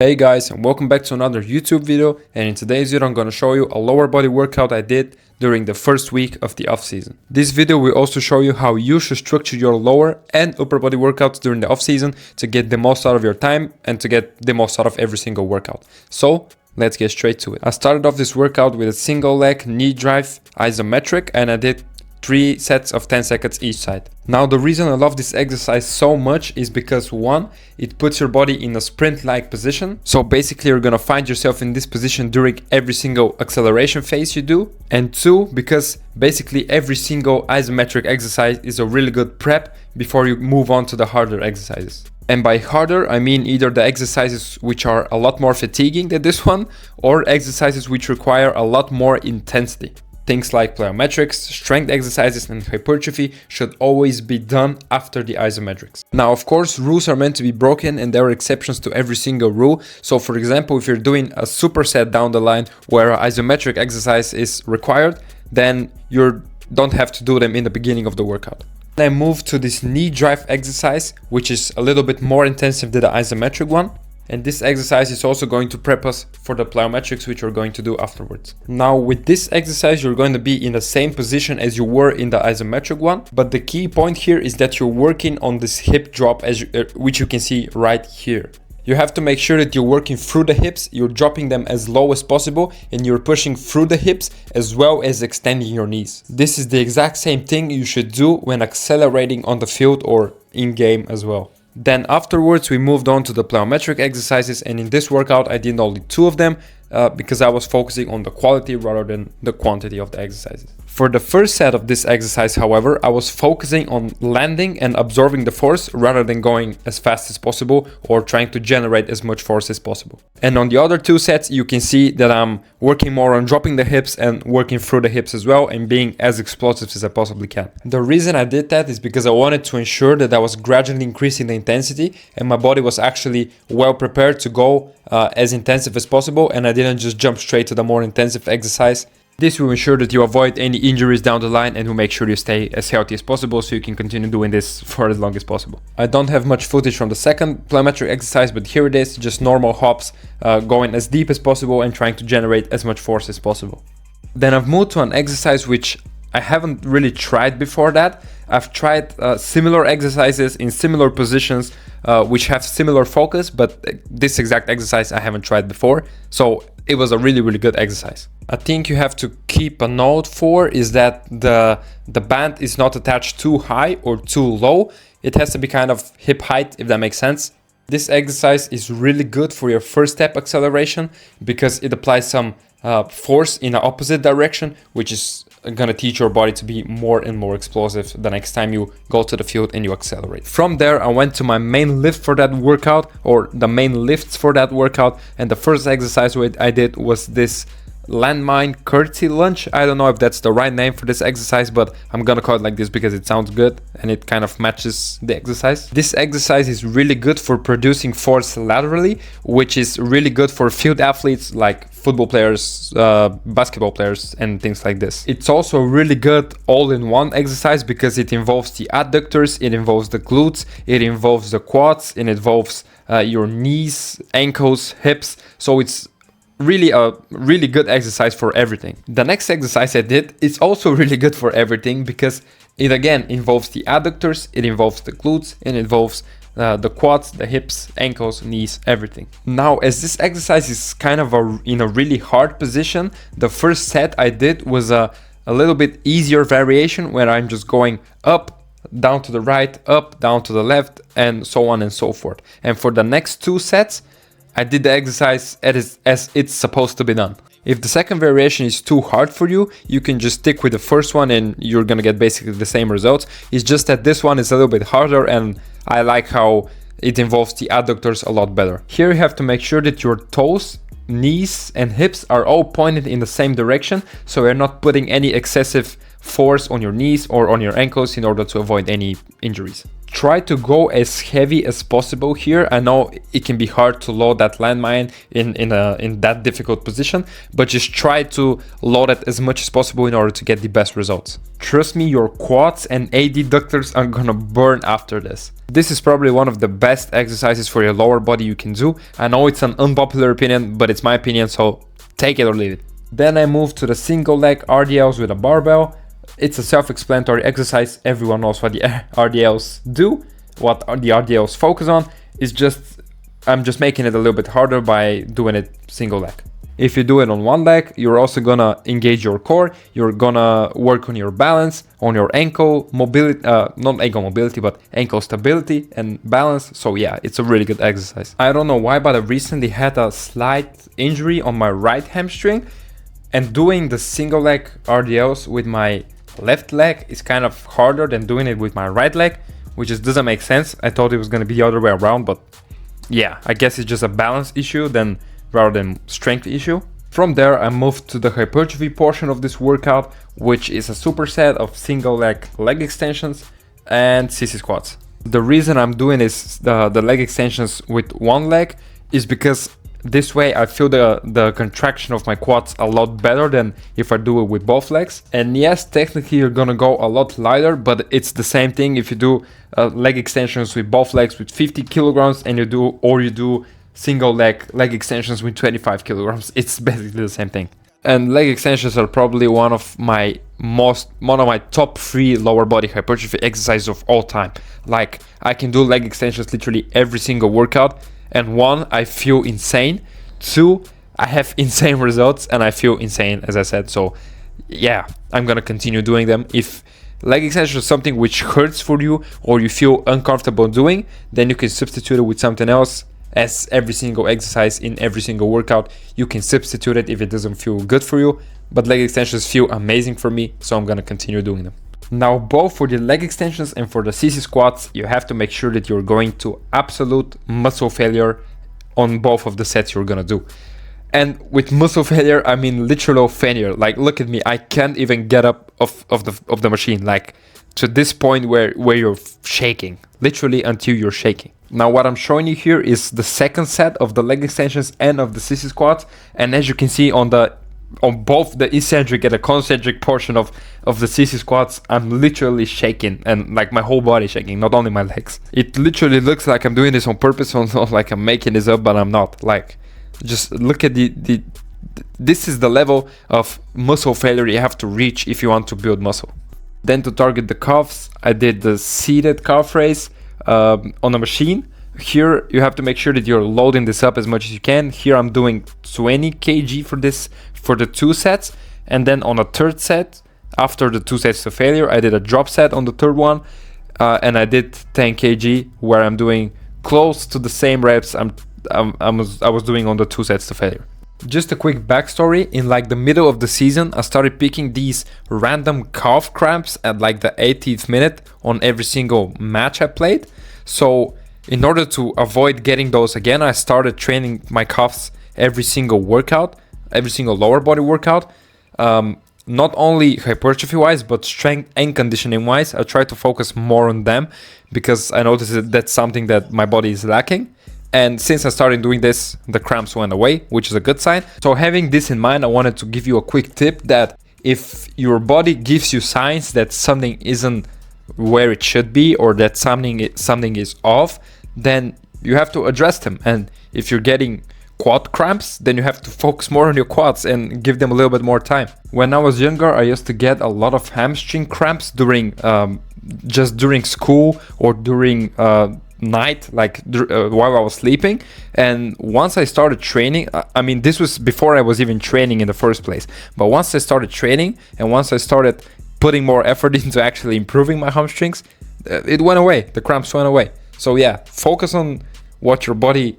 Hey guys, and welcome back to another YouTube video, and in today's video I'm going to show you a lower body workout I did during the first week of the off season. This video will also show you how you should structure your lower and upper body workouts during the off season to get the most out of your time and to get the most out of every single workout. So let's get straight to it. I started off this workout with a single leg knee drive isometric, and I did 3 sets of 10 seconds each side. Now the reason I love this exercise so much is because 1, it puts your body in a sprint-like position. So basically you're gonna find yourself in this position during every single acceleration phase you do. And 2, because basically every single isometric exercise is a really good prep before you move on to the harder exercises. And by harder, I mean either the exercises which are a lot more fatiguing than this one, or exercises which require a lot more intensity. Things like plyometrics, strength exercises and hypertrophy should always be done after the isometrics. Now, of course, rules are meant to be broken and there are exceptions to every single rule. So for example, if you're doing a superset down the line where an isometric exercise is required, then you don't have to do them in the beginning of the workout. Then I move to this knee drive exercise, which is a little bit more intensive than the isometric one. And this exercise is also going to prep us for the plyometrics, which we're going to do afterwards. Now with this exercise, you're going to be in the same position as you were in the isometric one. But the key point here is that you're working on this hip drop, which you can see right here. You have to make sure that you're working through the hips, you're dropping them as low as possible, and you're pushing through the hips as well as extending your knees. This is the exact same thing you should do when accelerating on the field or in game as well. Then afterwards we moved on to the plyometric exercises, and in this workout I did only 2 of them because I was focusing on the quality rather than the quantity of the exercises. For the first set of this exercise, however, I was focusing on landing and absorbing the force rather than going as fast as possible or trying to generate as much force as possible. And on the other 2 sets, you can see that I'm working more on dropping the hips and working through the hips as well and being as explosive as I possibly can. The reason I did that is because I wanted to ensure that I was gradually increasing the intensity and my body was actually well prepared to go as intensive as possible, and I didn't just jump straight to the more intensive exercise. This will ensure that you avoid any injuries down the line and will make sure you stay as healthy as possible so you can continue doing this for as long as possible. I don't have much footage from the second plyometric exercise, but here it is, just normal hops, going as deep as possible and trying to generate as much force as possible. Then I've moved to an exercise which I haven't really tried before that. I've tried similar exercises in similar positions which have similar focus, but this exact exercise I haven't tried before. So it was a really good exercise. I think you have to keep a note for is that the band is not attached too high or too low. It has to be kind of hip height, if that makes sense. This exercise is really good for your first step acceleration because it applies some force in the opposite direction, which is gonna teach your body to be more and more explosive the next time you go to the field and you accelerate. From there, I went to my main lift for that workout, or the main lifts for that workout, and the first exercise I did was this Landmine curtsy lunge. I don't know if that's the right name for this exercise, but I'm gonna call it like this because it sounds good and it kind of matches the exercise. This exercise is really good for producing force laterally, which is really good for field athletes like football players, basketball players and things like this. It's also really good all-in-one exercise because it involves the adductors, it involves the glutes, it involves the quads, it involves your knees, ankles, hips. So it's really a really good exercise for everything. The next exercise I did is also really good for everything because it again involves the adductors, it involves the glutes, it involves the quads, the hips, ankles, knees, everything. Now, as this exercise is kind of in a really hard position, the first set I did was a little bit easier variation where I'm just going up, down to the right, up, down to the left, and so on and so forth. And for the next 2 sets, I did the exercise as it's supposed to be done. If the second variation is too hard for you, you can just stick with the first one and you're gonna get basically the same results. It's just that this one is a little bit harder and I like how it involves the adductors a lot better. Here you have to make sure that your toes, knees and hips are all pointed in the same direction, so you're not putting any excessive force on your knees or on your ankles in order to avoid any injuries. try to go as heavy as possible here. I know it can be hard to load that landmine in that difficult position, but just try to load it as much as possible in order to get the best results. Trust me, your quads and adductors are gonna burn after this. This is probably one of the best exercises for your lower body you can do. I know it's an unpopular opinion, but it's my opinion, so take it or leave it. Then I moved to the single leg RDLs with a barbell. It's a self-explanatory exercise. Everyone knows what the RDLs do. What the RDLs focus on is I'm just making it a little bit harder by doing it single leg. If you do it on one leg, you're also gonna engage your core. You're gonna work on your balance, on your ankle mobility, not ankle mobility, but ankle stability and balance. So yeah, it's a really good exercise. I don't know why, but I recently had a slight injury on my right hamstring, and doing the single leg RDLs with my left leg is kind of harder than doing it with my right leg, which just doesn't make sense. I thought it was gonna be the other way around, but yeah, I guess it's just a balance issue rather than strength issue. From there, I moved to the hypertrophy portion of this workout, which is a superset of single leg extensions and sissy squats. The reason I'm doing the leg extensions with one leg is because this way I feel the contraction of my quads a lot better than if I do it with both legs. And yes, technically you're gonna go a lot lighter, but it's the same thing if you do leg extensions with both legs with 50 kilograms and you do single leg extensions with 25 kilograms. It's basically the same thing. And leg extensions are probably one of my top 3 lower body hypertrophy exercises of all time. Like, I can do leg extensions literally every single workout, and 1, I feel insane. 2, I have insane results and I feel insane, as I said. So yeah, I'm gonna continue doing them. If leg extension is something which hurts for you or you feel uncomfortable doing, then you can substitute it with something else. As every single exercise in every single workout, you can substitute it if it doesn't feel good for you. But leg extensions feel amazing for me, so I'm gonna continue doing them. Now, both for the leg extensions and for the sissy squats, you have to make sure that you're going to absolute muscle failure on both of the sets you're gonna do. And with muscle failure, I mean literal failure. Like, look at me, I can't even get up of the machine, like to this point where you're shaking, literally until you're shaking. Now, what I'm showing you here is the second set of the leg extensions and of the sissy squats. And as you can see on both the eccentric and the concentric portion of the sissy squats, I'm literally shaking, and like my whole body shaking, not only my legs. It literally looks like I'm doing this on purpose, or not like I'm making this up, but I'm not. Like, just look at this is the level of muscle failure you have to reach if you want to build muscle. Then to target the calves, I did the seated calf raise on a machine. Here you have to make sure that you're loading this up as much as you can. Here I'm doing 20 kg for the 2 sets, and then on a third set, after the 2 sets to failure, I did a drop set on the third one, and I did 10 kg where I'm doing close to the same reps I was doing on the 2 sets to failure. Just a quick backstory: in like the middle of the season, I started picking these random calf cramps at like the 80th minute on every single match I played. So in order to avoid getting those again, I started training my calves every single workout, every single lower body workout. Not only hypertrophy wise, but strength and conditioning wise. I try to focus more on them because I noticed that that's something that my body is lacking. And since I started doing this, the cramps went away, which is a good sign. So having this in mind, I wanted to give you a quick tip that if your body gives you signs that something isn't where it should be, or that something is off, then you have to address them. And if you're getting quad cramps, then you have to focus more on your quads and give them a little bit more time. When I was younger, I used to get a lot of hamstring cramps during school or during night, like while I was sleeping. And once I started training, I mean, this was before I was even training in the first place, but once I started training and once I started putting more effort into actually improving my hamstrings, it went away. The cramps went away. So yeah, focus on what your body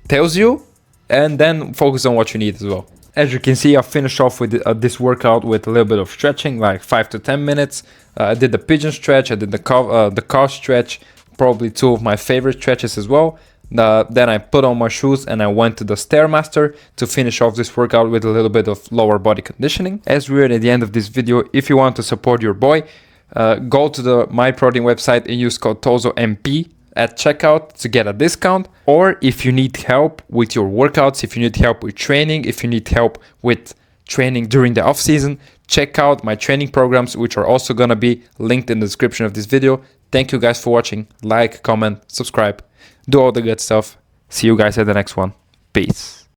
tells you and then focus on what you need as well. As you can see, I finished off with this workout with a little bit of stretching, like 5 to 10 minutes. I did the pigeon stretch, I did the calf stretch, probably 2 of my favorite stretches as well. Then I put on my shoes and I went to the Stairmaster to finish off this workout with a little bit of lower body conditioning. As we're at the end of this video, if you want to support your boy, go to the MyProtein website and use code TOZOMP at checkout to get a discount. Or if you need help with your workouts, if you need help with training, if you need help with training during the off season, check out my training programs, which are also gonna be linked in the description of this video. Thank you guys for watching. Like, comment, subscribe, do all the good stuff. See you guys at the next one. Peace.